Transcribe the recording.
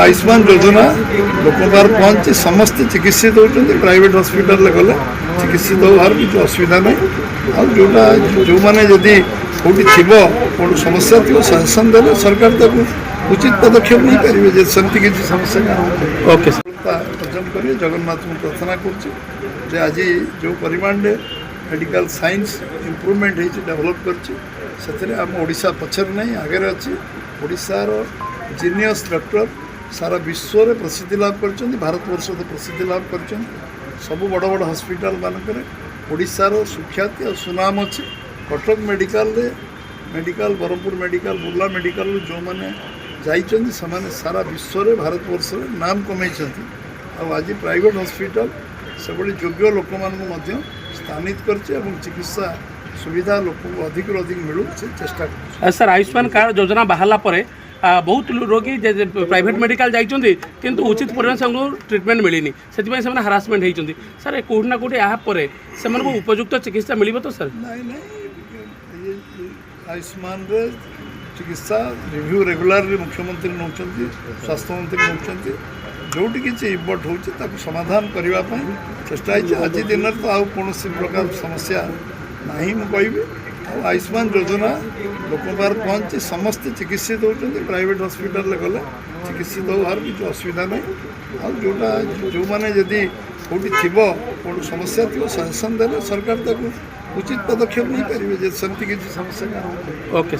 आयुष्मान योजना लोक पार पहुँची समस्ते चिकित्सित होती प्राइवेट हॉस्पिटल गले चिकित्सित होवार किसी असुविधा नहीं आउटा जो मैंने जदि कौटी थी कौन समस्या थी सजेसन देने सरकार तक उचित पदक्षेप नहीं पारे सेमती किसी समस्या ओके अर्जन करेंगे जगन्नाथ को प्रार्थना कर आज जो परिमाण मेडिकल साइंस इम्प्रूवमेंट हो डेवलप करशा पचर नहीं आगे अच्छी ओडार जीनियस डॉक्टर सारा विश्व में प्रसिद्धि लाभ कर भारत वर्ष तो प्रसिद्धि लाभ कर सब बड़ बड़ हॉस्पिटल मानक ओडार सुख्याति और सुनाम अच्छी Cuttack medical Brahmapur medical Burla medical जो मैंने जाइए सारा विश्व में भारत वर्ष में नाम कमाई आज प्राइवेट हॉस्पिटल से योग्य लोक मानू स्थानित कर चिकित्सा सुविधा लोक अधिक अधिक मिलू से चेष्टा कर सर आयुष्मान कार्ड योजना बाहर पर बहुत रोगी प्राइवेट मेडिकल जाइए किंतु उचित परिमाण से ट्रिटमेंट मिलनी से हारासमेंट होती सर कौटी ना कौटी यापर से उपयुक्त चिकित्सा मिल तो सर नहीं नहीं आयुष्मान रे चिकित्सा रिव्यू रेगुलर मुख्यमंत्री नौ स्वास्थ्य मंत्री नौ जोटी किसी इम्पोर्ट हो समाधान करने चेष्टा आज दिन तो आउ कौन प्रकार समस्या नहीं मुझे आयुष्मान योजना लोक पार पहुँची समस्ते चिकित्सित होती प्राइवेट हॉस्पिटल गले चिकित्सित होवार किसी असुविधा नहीं आउटा जो मैंने जदि कौटी थी कौन समस्या थी सजेसन देने सरकार तक उचित पदक्षेप नहीं पारे सेमती किसी समस्या ओके।